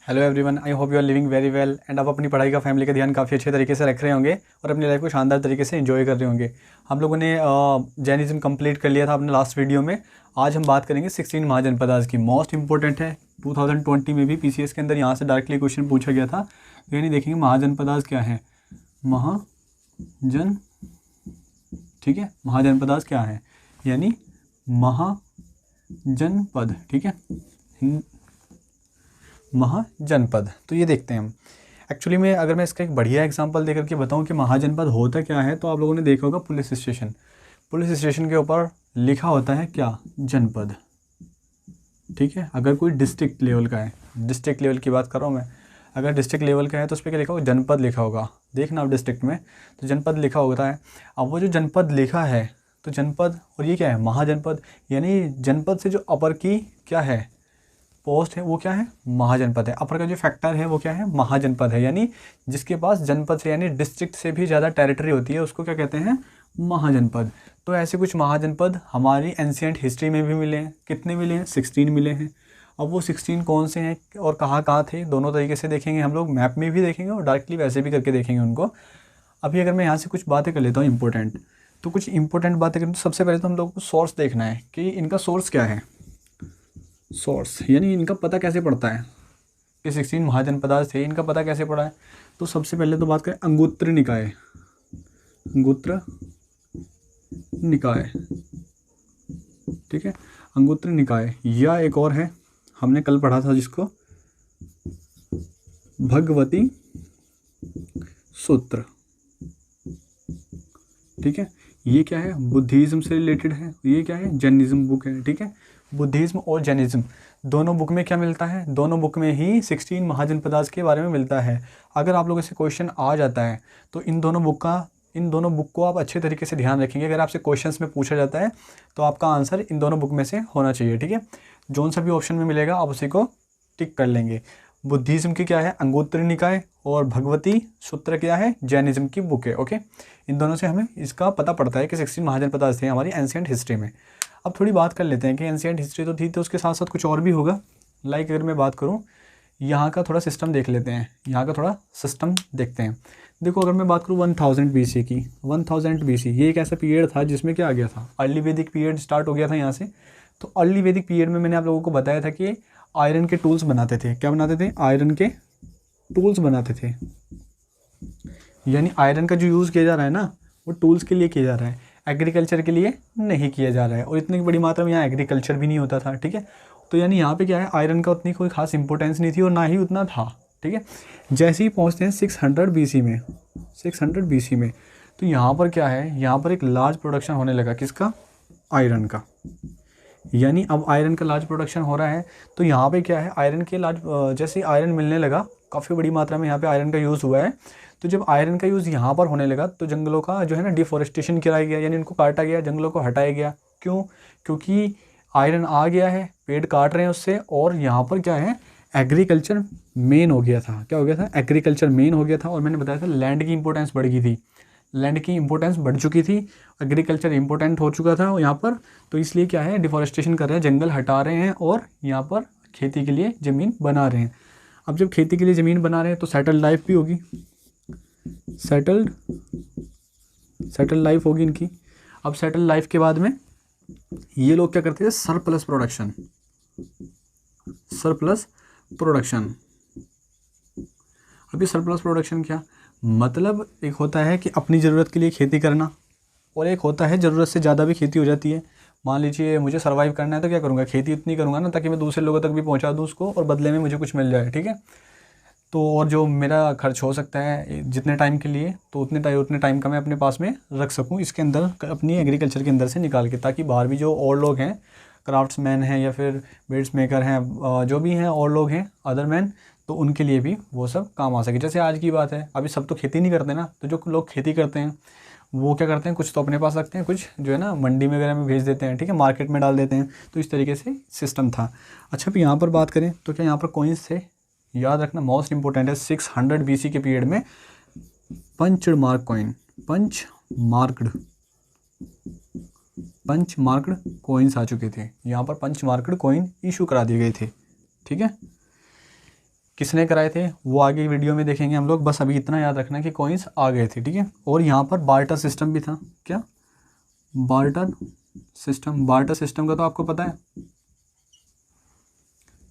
Hello everyone, I hope you are living very well and आप अपनी पढ़ाई का फैमिली का ध्यान काफ़ी अच्छे तरीके से रख रहे होंगे और अपनी लाइफ को शानदार तरीके से एंजॉय कर रहे होंगे। हम लोगों ने जैनिज़्म कंप्लीट कर लिया था अपने लास्ट वीडियो में। आज हम बात करेंगे 16 महाजनपदास की। मोस्ट इंपॉर्टेंट है, 2020 में भी पीसीएस के अंदर यहाँ से डायरेक्टली क्वेश्चन पूछा गया था। तो यानी देखेंगे महाजनपदास क्या है। महाजन, ठीक है, महाजनपदास क्या है यानी महाजनपद, ठीक है, महाजनपद। तो ये देखते हैं हम। एक्चुअली में अगर मैं इसका एक बढ़िया एग्जांपल देकर के बताऊं कि महाजनपद होता क्या है, तो आप लोगों ने देखा होगा पुलिस स्टेशन। पुलिस स्टेशन के ऊपर लिखा होता है क्या, जनपद, ठीक है। अगर कोई डिस्ट्रिक्ट लेवल का है, डिस्ट्रिक्ट लेवल की बात कर रहा हूँ मैं, अगर डिस्ट्रिक्ट लेवल का है तो उस पर क्या लिखा होगा, जनपद लिखा होगा। देखना आप डिस्ट्रिक्ट में तो जनपद लिखा होता है। अब वो जो जनपद लिखा है तो जनपद, और ये क्या है, महाजनपद, यानी जनपद से जो अपर की क्या है, पोस्ट है, वो क्या है, महाजनपद है। अपर का जो फैक्टर है वो क्या है, महाजनपद है। यानी जिसके पास जनपद से यानी डिस्ट्रिक्ट से भी ज़्यादा टेरिटरी होती है उसको क्या कहते हैं, महाजनपद। तो ऐसे कुछ महाजनपद हमारी एंशिएंट हिस्ट्री में भी मिले हैं। कितने मिले हैं, 16 मिले हैं। अब वो 16 कौन से हैं और कहाँ कहाँ थे, दोनों तरीके से देखेंगे हम लोग। मैप में भी देखेंगे और डायरेक्टली वैसे भी करके देखेंगे उनको। अभी अगर मैं यहाँ से कुछ बातें कर लेता हूँ इंपॉर्टेंट, तो कुछ इंपॉर्टेंट बातें करूँ तो सबसे पहले तो हम लोग को सोर्स देखना है कि इनका सोर्स क्या है। सोर्स यानी इनका पता कैसे पड़ता है कि 16 महाजनपदास थे, इनका पता कैसे पड़ा है। तो सबसे पहले तो बात करें अंगुत्र निकाय, अंगुत्र निकाय, ठीक है, अंगुत्र निकाय। या एक और है, हमने कल पढ़ा था जिसको भगवती सूत्र, ठीक है। ये क्या है, बुद्धिज्म से रिलेटेड है। ये क्या है, जैनिज्म बुक है, ठीक है। बुद्धिज्म और जैनिज्म दोनों बुक में क्या मिलता है, दोनों बुक में ही 16 महाजनपदास के बारे में मिलता है। अगर आप लोगों से क्वेश्चन आ जाता है तो इन दोनों बुक को आप अच्छे तरीके से ध्यान रखेंगे। अगर आपसे क्वेश्चंस में पूछा जाता है तो आपका आंसर इन दोनों बुक में से होना चाहिए, ठीक है। जोन सा भी ऑप्शन में मिलेगा आप उसी को टिक कर लेंगे। बुद्धिज्म की क्या है, अंगुत्र निकाय, और भगवती सूत्र क्या है, जैनिज्म की बुक है, ओके। इन दोनों से हमें इसका पता पड़ता है कि 16 महाजनपदास थे हमारी एंशिएंट हिस्ट्री में। अब थोड़ी बात कर लेते हैं कि एंशिएंट हिस्ट्री तो थी, तो उसके साथ साथ कुछ और भी होगा। लाइक अगर मैं बात करूँ, यहाँ का थोड़ा सिस्टम देख लेते हैं, यहाँ का थोड़ा सिस्टम देखते हैं। देखो अगर मैं बात करूँ 1000 BC की, 1000 BC ये एक ऐसा पीरियड था जिसमें क्या आ गया था, अर्ली वैदिक पीरियड स्टार्ट हो गया था यहाँ से। तो अर्ली वैदिक पीरियड में मैंने आप लोगों को बताया था कि आयरन के टूल्स बनाते थे। क्या बनाते थे, आयरन के टूल्स बनाते थे। यानी आयरन का जो यूज़ किया जा रहा है ना, वो टूल्स के लिए किया जा रहा है, एग्रीकल्चर के लिए नहीं किया जा रहा है। और इतनी बड़ी मात्रा में यहाँ एग्रीकल्चर भी नहीं होता था, ठीक है। तो यानी यहाँ पे क्या है, आयरन का उतनी कोई खास इंपॉर्टेंस नहीं थी और ना ही उतना था, ठीक है। जैसे ही पहुँचते हैं 600 BC में, 600 BC में, तो यहाँ पर क्या है, यहाँ पर एक लार्ज प्रोडक्शन होने लगा, किसका, आयरन का। यानी अब आयरन का लार्ज प्रोडक्शन हो रहा है तो यहाँ पे क्या है, आयरन के लार्ज, जैसे आयरन मिलने लगा, काफ़ी बड़ी मात्रा में यहाँ पे आयरन का यूज़ हुआ है। तो जब आयरन का यूज़ यहाँ पर होने लगा तो जंगलों का जो है ना डिफॉरेस्टेशन कराया गया, यानी इनको काटा गया, जंगलों को हटाया गया। क्यों, क्योंकि आयरन आ गया है, पेड़ काट रहे हैं उससे, और यहाँ पर क्या है, एग्रीकल्चर मेन हो गया था। क्या हो गया था, एग्रीकल्चर मेन हो गया था। और मैंने बताया था लैंड की इंपॉर्टेंस बढ़ गई थी, लैंड की इंपॉर्टेंस बढ़ चुकी थी, एग्रीकल्चर इंपॉर्टेंट हो चुका था यहाँ पर। तो इसलिए क्या है, डिफॉरेस्टेशन कर रहे हैं, जंगल हटा रहे हैं और यहाँ पर खेती के लिए ज़मीन बना रहे हैं। अब जब खेती के लिए ज़मीन बना रहे हैं तो सेटल्ड लाइफ भी होगी, सेटल्ड लाइफ होगी इनकी। अब सेटल्ड लाइफ के बाद में ये लोग क्या करते थे, सरप्लस प्रोडक्शन, सरप्लस प्रोडक्शन। अभी सरप्लस प्रोडक्शन क्या मतलब, एक होता है कि अपनी ज़रूरत के लिए खेती करना, और एक होता है ज़रूरत से ज़्यादा भी खेती हो जाती है। मान लीजिए मुझे सर्वाइव करना है तो क्या करूँगा, खेती इतनी करूँगा ना ताकि मैं दूसरे लोगों तक भी पहुँचा दूँ उसको, और बदले में मुझे कुछ मिल जाए, ठीक है। तो और जो मेरा खर्च हो सकता है जितने टाइम के लिए, तो उतने टाइम का मैं अपने पास में रख सकूँ इसके अंदर, अपनी एग्रीकल्चर के अंदर से निकाल के, ताकि बाहर भी जो और लोग हैं, क्राफ्ट्समैन हैं या फिर बेड्स मेकर हैं, जो भी हैं और लोग हैं अदर मैन, तो उनके लिए भी वो सब काम आ सके। जैसे आज की बात है, अभी सब तो खेती नहीं करते ना, तो जो लोग खेती करते हैं वो क्या करते हैं, कुछ तो अपने पास रखते हैं, कुछ जो है ना मंडी में वगैरह में भेज देते हैं, ठीक है, मार्केट में डाल देते हैं। तो इस तरीके से सिस्टम था। अच्छा, फिर यहाँ पर बात करें तो क्या यहाँ पर कॉइन्स थे, याद रखना मोस्ट इंपॉर्टेंट है। 600 BC के पीरियड में punch mark coin, punch marked coins आ चुके थे। यहाँ पर पंच मार्क्ड कॉइन इशू करा दिए गए थे, ठीक है। किसने कराए थे वो आगे की वीडियो में देखेंगे हम लोग, बस अभी इतना याद रखना कि कॉइन्स आ गए थे, ठीक है। और यहाँ पर बार्टर सिस्टम भी था। क्या बार्टर सिस्टम? बार्टर सिस्टम का तो आपको पता है,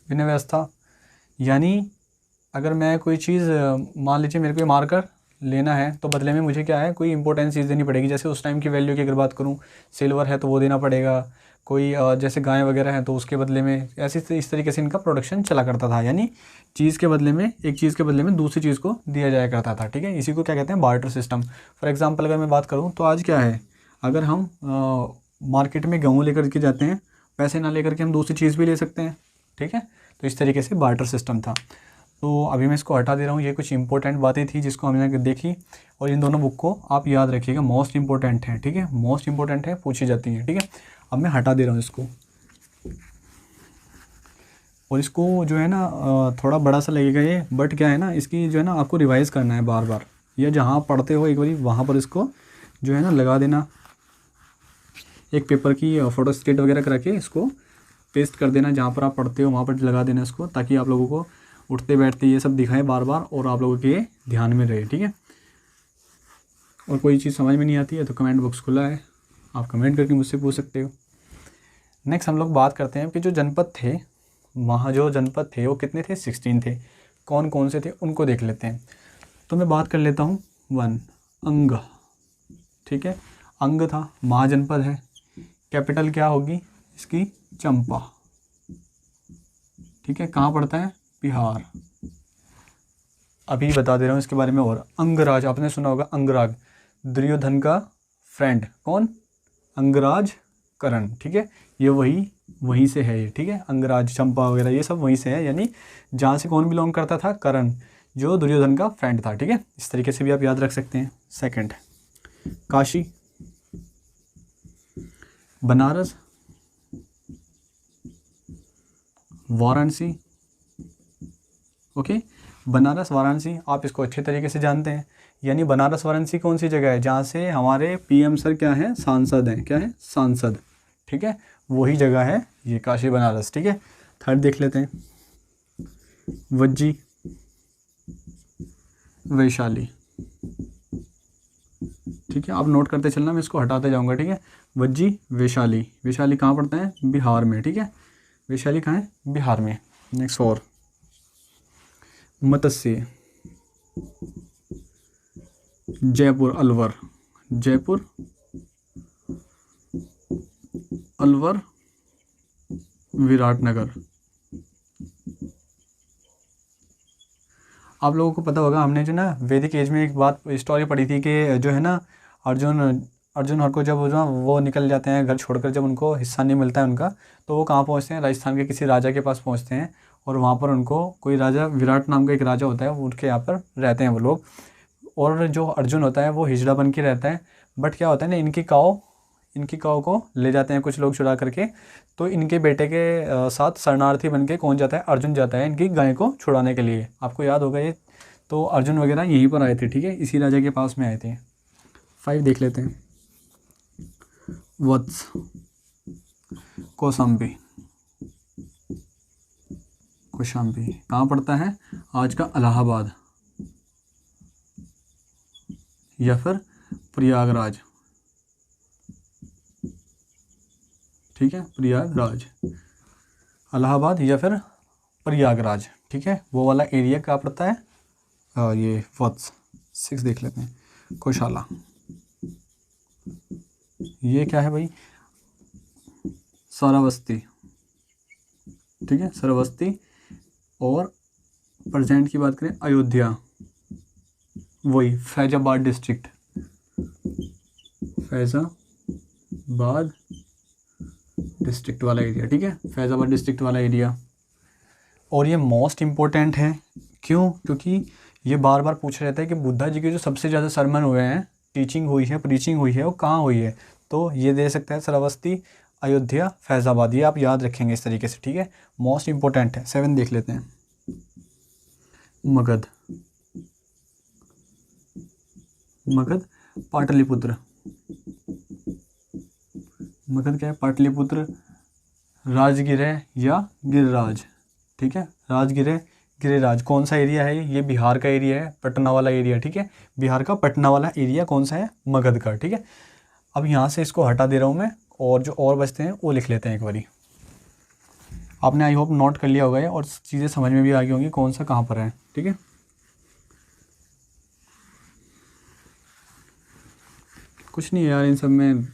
विनिमय व्यवस्था, यानी अगर मैं कोई चीज़, मान लीजिए मेरे को मार्कर लेना है तो बदले में मुझे क्या है, कोई इंपॉर्टेंट चीज़ देनी पड़ेगी। जैसे उस टाइम की वैल्यू की अगर बात करूँ, सिल्वर है तो वो देना पड़ेगा, कोई जैसे गाय वगैरह है तो उसके बदले में, ऐसे इस तरीके से इनका प्रोडक्शन चला करता था। यानी चीज़ के बदले में, एक चीज़ के बदले में दूसरी चीज़ को दिया जाया करता था, ठीक है। इसी को क्या कहते हैं, बार्टर सिस्टम। फॉर एग्जाम्पल अगर मैं बात करूँ तो आज क्या है, अगर हम मार्केट में गेहूँ लेकर के जाते हैं, पैसे ना लेकर के हम दूसरी चीज़ भी ले सकते हैं, ठीक है। तो इस तरीके से बार्टर सिस्टम था। तो अभी मैं इसको हटा दे रहा हूँ। ये कुछ इंपॉर्टेंट बातें थी जिसको हमने देखी, और इन दोनों बुक को आप याद रखिएगा, मोस्ट इंपॉर्टेंट है, ठीक है, मोस्ट इंपॉर्टेंट है, पूछी जाती हैं, ठीक है। अब मैं हटा दे रहा हूँ इसको, और इसको जो है ना थोड़ा बड़ा सा लगेगा ये, बट क्या है ना, इसकी जो है ना आपको रिवाइज़ करना है बार बार, या जहाँ पढ़ते हो एक बारी वहाँ पर इसको जो है ना लगा देना, एक पेपर की फ़ोटो स्टेट वगैरह करा के इसको पेस्ट कर देना, जहाँ पर आप पढ़ते हो वहाँ पर लगा देना इसको, ताकि आप लोगों को उठते बैठते ये सब दिखाए बार बार और आप लोगों के ध्यान में रहे, ठीक है। और कोई चीज़ समझ में नहीं आती है तो कमेंट बॉक्स खुला है, आप कमेंट करके मुझसे पूछ सकते हो। नेक्स्ट हम लोग बात करते हैं कि जो जनपद थे, वहाँ जो जनपद थे वो कितने थे, 16 थे। कौन कौन से थे उनको देख लेते हैं। तो मैं बात कर लेता हूँ 1 अंग, ठीक है। अंग था, महाजनपद है, कैपिटल क्या होगी इसकी, चंपा, ठीक है। कहाँ पड़ता है, बिहार। अभी बता दे रहा हूँ इसके बारे में। और अंगराज, आपने सुना होगा अंगराज, दुर्योधन का फ्रेंड, कौन, अंगराज करण, ठीक है। ये वहीं से है ये, ठीक है। अंगराज, चंपा वगैरह ये सब वहीं से है, यानी जहाँ से कौन बिलोंग करता था, करण, जो दुर्योधन का फ्रेंड था, ठीक है। इस तरीके से भी आप याद रख सकते हैं। Second, Kashi, Banaras, Varanasi, okay. बनारस वाराणसी आप इसको अच्छे तरीके से जानते हैं, यानी बनारस वाराणसी कौन सी जगह है, जहाँ से हमारे पीएम सर क्या है, सांसद हैं, क्या है, सांसद, ठीक है। वही जगह है ये काशी बनारस, ठीक है। थर्ड देख लेते हैं, वज्जी, वैशाली, ठीक है। आप नोट करते चलना, मैं इसको हटाते जाऊंगा, ठीक है। वज्जी, वैशाली, वैशाली कहाँ पड़ता है, बिहार में, ठीक है। वैशाली कहाँ है, बिहार में। नेक्स्ट, और मत्स्य, जयपुर, अलवर, जयपुर, अलवर, विराटनगर। आप लोगों को पता होगा, हमने जो ना वैदिक एज में एक बात स्टोरी पढ़ी थी कि जो है ना अर्जुन हर को जब वो निकल जाते हैं घर छोड़कर, जब उनको हिस्सा नहीं मिलता है उनका, तो वो कहाँ पहुँचते हैं, राजस्थान के किसी राजा के पास पहुँचते हैं, और वहाँ पर उनको कोई राजा, विराट नाम का एक राजा होता है, उनके यहाँ पर रहते हैं वो लोग। और जो अर्जुन होता है वो हिजड़ा बन के रहता है। बट क्या होता है ना, इनकी काव को ले जाते हैं कुछ लोग चुरा करके, तो इनके बेटे के साथ शरणार्थी बन के कौन जाता है, अर्जुन जाता है इनकी गाय को छुड़ाने के लिए। आपको याद होगा ये। तो अर्जुन वगैरह यहीं पर आए थे, ठीक है, इसी राजा के पास में आए थे। 5 देख लेते हैं, वत्स, कौशाम्बी, कौशाम्बी कहाँ पड़ता है, आज का इलाहाबाद, या फिर प्रयागराज, ठीक है, प्रयागराज, इलाहाबाद या फिर प्रयागराज, ठीक है। वो वाला एरिया क्या पड़ता है, ये वत्स। 6 देख लेते हैं, कौशाला, ये क्या है भाई, श्रावस्ती, ठीक है, श्रावस्ती। और प्रेजेंट की बात करें, अयोध्या, वही फैजाबाद डिस्ट्रिक्ट, फैजाबाद डिस्ट्रिक्ट वाला एरिया, ठीक है, फैजाबाद डिस्ट्रिक्ट वाला एरिया। और ये मोस्ट इम्पोर्टेंट है, क्यों, क्योंकि ये बार बार पूछा जाता है कि बुद्धा जी के जो सबसे ज़्यादा सरमन हुए हैं, टीचिंग हुई है, प्रीचिंग हुई है, वो कहाँ हुई है। तो ये दे सकता है श्रावस्ती, अयोध्या, फैजाबाद, ये आप याद रखेंगे इस तरीके से, ठीक है, मोस्ट इम्पोर्टेंट है। 7 देख लेते हैं, मगध, मगध, पाटलिपुत्र, मगध क्या है, पाटलिपुत्र, राजगिर है या गिरिराज, ठीक है, राजगिर है गिरिराज कौन सा एरिया है? ये बिहार का एरिया है, पटना वाला एरिया, ठीक है। बिहार का पटना वाला एरिया कौन सा है? मगध का, ठीक है। अब यहाँ से इसको हटा दे रहा हूँ मैं, और जो और बचते हैं वो लिख लेते हैं एक बारी। आपने आई होप नोट कर लिया होगा ये, और चीज़ें समझ में भी आ गई होंगी कौन सा कहाँ पर है, ठीक है। कुछ नहीं है यार इन सब में,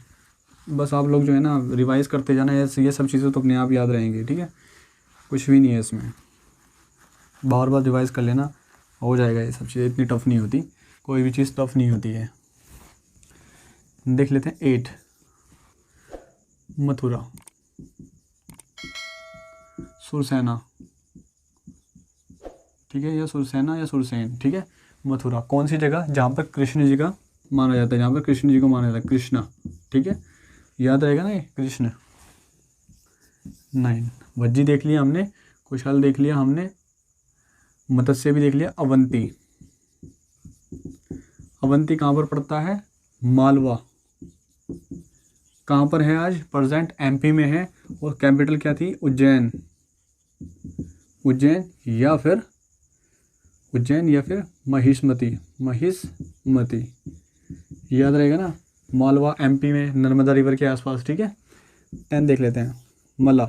बस आप लोग जो है ना रिवाइज़ करते जाना, ये सब चीज़ें तो अपने आप याद रहेंगी, ठीक है। कुछ भी नहीं है इसमें, बार बार रिवाइज़ कर लेना, हो जाएगा। ये सब चीज़ें इतनी टफ नहीं होती, कोई भी चीज़ टफ नहीं होती है। देख लेते हैं 8, मथुरा, सुरसेना, ठीक है, या सुरसेना या सुरसेन, ठीक है। मथुरा कौन सी जगह? जहाँ पर कृष्ण जी का माना जाता है, जहाँ पर कृष्ण जी को माना जाता है, कृष्णा, ठीक है, याद रहेगा ना ये कृष्ण। 9, वज्जी देख लिया हमने, कुशल देख लिया हमने, मत्स्य भी देख लिया। अवंती, अवंती कहाँ पर पड़ता है? मालवा। कहाँ पर है आज? प्रेजेंट एमपी में है, और कैपिटल क्या थी? उज्जैन। उज्जैन या फिर महिष्मती, महिष्मती, याद रहेगा ना। मालवा एमपी में, नर्मदा रिवर के आसपास, ठीक है। 10 देख लेते हैं, मला,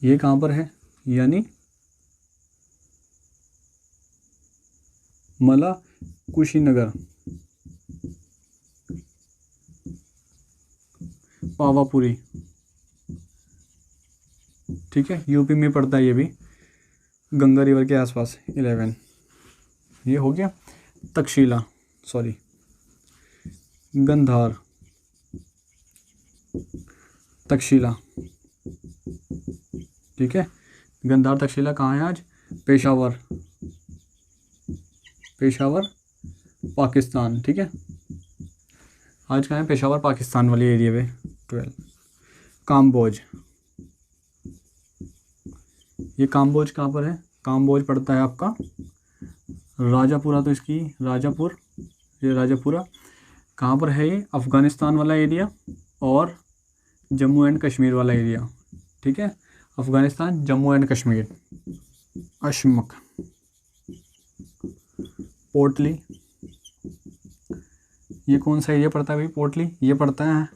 ये कहाँ पर है? यानी मला कुशीनगर, पावापुरी, ठीक है, यूपी में पड़ता है ये भी, गंगा रिवर के आसपास। 11 ये हो गया। तक्षशिला, सॉरी, गंधार, तक्षशिला, ठीक है। गंधार तक्षशिला कहाँ है आज? पेशावर, पेशावर पाकिस्तान, ठीक है। आज कहाँ है? पेशावर पाकिस्तान वाली एरिया पे। 12 काम्बोज, ये काम्बोज कहाँ पर है? काम्बोज पड़ता है आपका राजापुरा, तो इसकी राजापुर, ये राजापुरा कहाँ पर है? ये अफ़गानिस्तान वाला एरिया और जम्मू एंड कश्मीर वाला एरिया, ठीक है। अफ़गानिस्तान, जम्मू एंड कश्मीर। अशमक, पोर्टली, ये कौन सा एरिया पड़ता है भाई? पोर्टली ये पड़ता है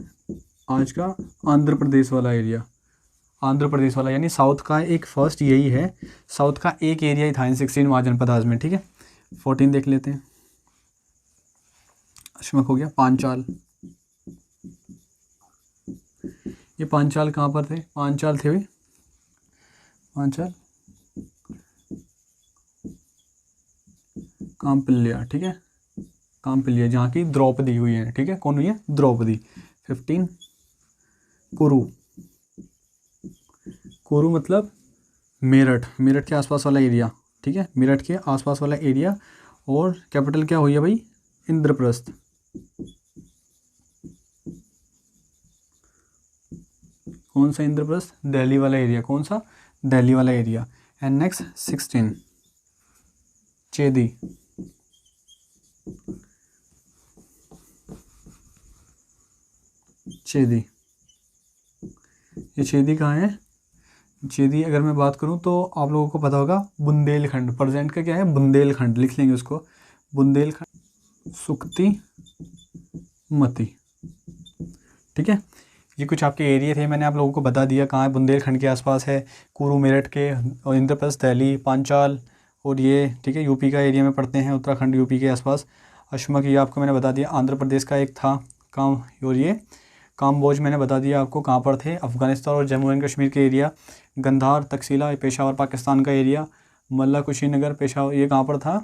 आज का आंध्र प्रदेश वाला एरिया, आंध्र प्रदेश वाला, यानी साउथ का एक फर्स्ट यही है, साउथ का एक एरिया ही था इन 16 महाजनपदाज में, ठीक है। 14 देख लेते हैं, अशमक हो गया। पांचाल, ये पांचाल कहाँ पर थे? पांचाल थे भाई, पांचाल काम्पिल्या, ठीक है, काम्पिल्या, जहाँ की द्रौपदी हुई है, ठीक है। कौन हुई है? द्रौपदी। 15 कुरु, कुरु मतलब मेरठ, मेरठ के आसपास वाला एरिया, ठीक है, मेरठ के आसपास वाला एरिया। और कैपिटल क्या हुई है भाई? इंद्रप्रस्थ। कौन सा इंद्रप्रस्थ? दिल्ली वाला एरिया। कौन सा? दिल्ली वाला एरिया। एंड नेक्स्ट 16 चेदी, चेदी, ये चेदी कहाँ है? चेदी अगर मैं बात करूँ तो आप लोगों को पता होगा बुंदेलखंड, प्रेजेंट का क्या है? बुंदेलखंड, लिख लेंगे उसको, बुंदेलखंड। सुक्ति मती, ठीक है। ये कुछ आपके एरिया थे, मैंने आप लोगों को बता दिया कहाँ है। बुंदेलखंड के आसपास है, कुरु मेरठ के, और इंद्रप्रस्थ दिल्ली, पांचाल और ये, ठीक है, यूपी का एरिया में पड़ते हैं, उत्तराखंड यूपी के आसपास। अशमक ये आपको मैंने बता दिया, आंध्र प्रदेश का एक था काम। और ये काम्बोज मैंने बता दिया आपको कहाँ पर थे, अफ़गानिस्तान और जम्मू एंड कश्मीर के एरिया। गंधार तक्षशिला पेशावर पाकिस्तान का एरिया। मल्ला कुशीनगर पेशावर, ये कहाँ पर था?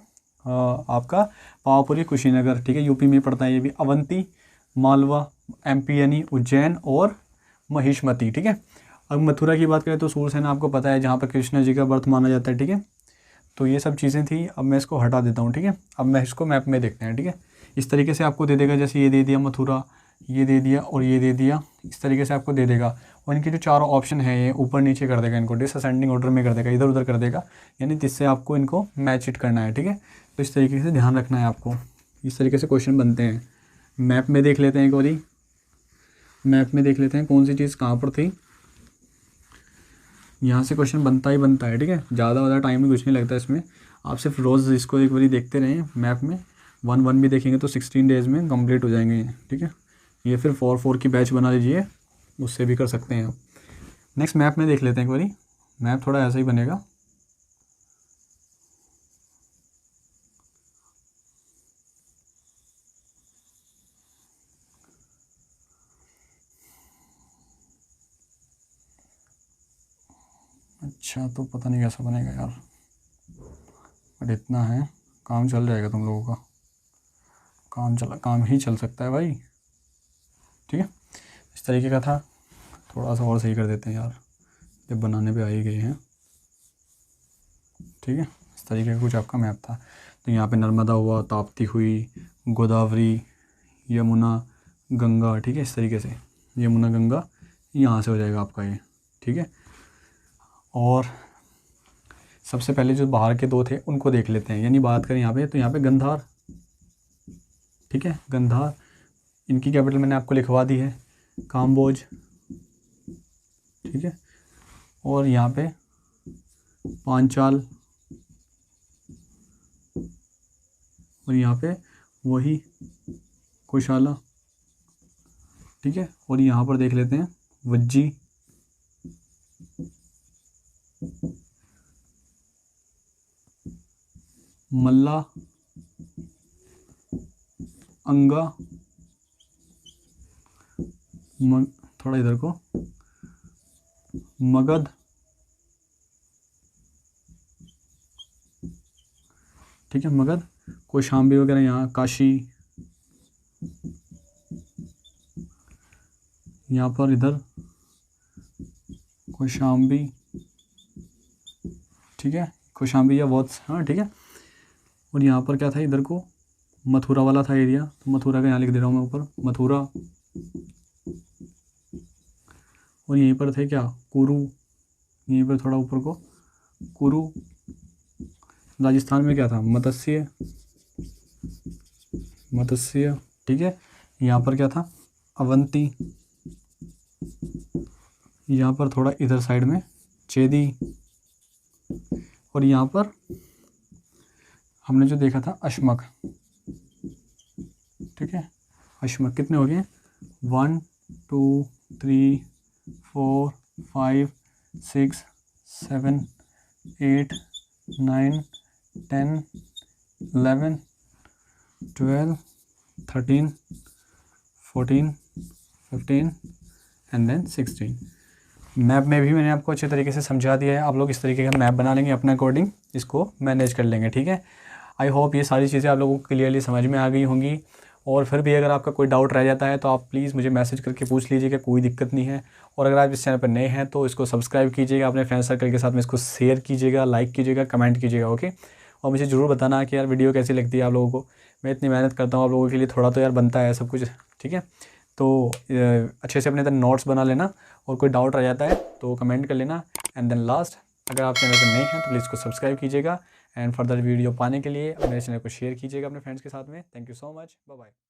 आपका पावापुरी कुशीनगर, ठीक है, यूपी में पड़ता है ये भी। अवंती मालवा एमपी यानी उज्जैन और महिष्मती, ठीक है। अब मथुरा की बात करें तो सूरसेना आपको पता है, जहाँ पर कृष्ण जी का बर्थ माना जाता है, ठीक है। तो ये सब चीज़ें थी, अब मैं इसको हटा देता हूँ, ठीक है। अब मैं इसको मैप में देखते हैं, ठीक है। इस तरीके से आपको दे देगा, जैसे ये दे दिया मथुरा, ये दे दिया और ये दे दिया, इस तरीके से आपको दे देगा। और इनके जो चारों ऑप्शन है ये ऊपर नीचे कर देगा, इनको डिसअसेंडिंग ऑर्डर में कर देगा, इधर उधर कर देगा, यानी जिससे आपको इनको मैच इट करना है, ठीक है। तो इस तरीके से ध्यान रखना है आपको, इस तरीके से क्वेश्चन बनते हैं। मैप में देख लेते हैं एक बारी, मैप में देख लेते हैं कौन सी चीज़ कहाँ पर थी। यहाँ से क्वेश्चन बनता ही बनता है, ठीक है। ज़्यादा टाइम भी कुछ नहीं लगता इसमें। आप सिर्फ रोज़ इसको एक बारी देखते रहें मैप में, 1 भी देखेंगे तो 16 डेज़ में कंप्लीट हो जाएंगे, ठीक है। ये फिर 4 की बैच बना लीजिए, उससे भी कर सकते हैं आप। नेक्स्ट मैप में देख लेते हैं एक बारी। मैप थोड़ा ऐसा ही बनेगा। अच्छा, तो पता नहीं कैसा बनेगा यार, बट इतना है, काम चल जाएगा तुम लोगों का। काम ही चल सकता है भाई, ठीक है। इस तरीके का था। थोड़ा सा और सही कर देते हैं यार, जब बनाने पे आ ही गए हैं, ठीक है। इस तरीके का कुछ आपका मैप था। तो यहाँ पे नर्मदा हुआ, ताप्ती हुई, गोदावरी, यमुना, गंगा, ठीक है। इस तरीके से यमुना गंगा यहाँ से हो जाएगा आपका ये, ठीक है। और सबसे पहले जो बाहर के 2 थे उनको देख लेते हैं। यानी बात करें यहाँ पे, तो यहाँ पे गंधार, ठीक है, गंधार। इनकी कैपिटल मैंने आपको लिखवा दी है, काम्बोज, ठीक है। और यहाँ पे पांचाल, और यहाँ पे वही कुशाला, ठीक है। और यहाँ पर देख लेते हैं वज्जी, मल्ला, अंगा, थोड़ा इधर को, मगध, ठीक है, मगध, कौशाम्बी वगैरह यहाँ, काशी, यहाँ पर इधर कौशाम्बी, ठीक है, कौशाम्बी या वत्स, हाँ, ठीक है। और यहाँ पर क्या था, इधर को मथुरा वाला था एरिया, तो मथुरा का यहाँ लिख दे रहा हूँ मैं ऊपर, मथुरा। और यहीं पर थे क्या, कुरु, यहीं पर थोड़ा ऊपर को कुरु। राजस्थान में क्या था, मत्स्य, ठीक है। यहाँ पर क्या था, अवंती। यहाँ पर थोड़ा इधर साइड में चेदी। और यहाँ पर हमने जो देखा था अश्मक, ठीक है। अश्मक कितने हो गए, 1 2 3 4 5 6 7 8 9 10 11 12 13 14 15 एंड देन 16। मैप में भी मैंने आपको अच्छे तरीके से समझा दिया है। आप लोग इस तरीके का मैप बना लेंगे, अपने अकॉर्डिंग इसको मैनेज कर लेंगे, ठीक है। आई होप ये सारी चीज़ें आप लोगों को क्लियरली समझ में आ गई होंगी। और फिर भी अगर आपका कोई डाउट रह जाता है तो आप प्लीज़ मुझे मैसेज करके पूछ लीजिएगा, कोई दिक्कत नहीं है। और अगर आप इस चैनल पर नए हैं तो इसको सब्सक्राइब कीजिएगा, अपने फ्रेंड सर्कल के साथ में इसको शेयर कीजिएगा, लाइक कीजिएगा, कमेंट कीजिएगा, ओके। और मुझे ज़रूर बताना कि यार वीडियो कैसी लगती है आप लोगों को। मैं इतनी मेहनत करता हूँ आप लोगों के लिए, थोड़ा तो यार बनता है सब कुछ, ठीक है। तो अच्छे से अपने तरह नोट्स बना लेना, और कोई डाउट रह जाता है तो कमेंट कर लेना। एंड देन लास्ट, अगर आप चैनल पर नए हैं तो प्लीज़ इसको सब्सक्राइब कीजिएगा। एंड फर्दर वीडियो पाने के लिए मेरे चैनल को शेयर कीजिएगा अपने फ्रेंड्स के साथ में। Thank you so much, bye bye.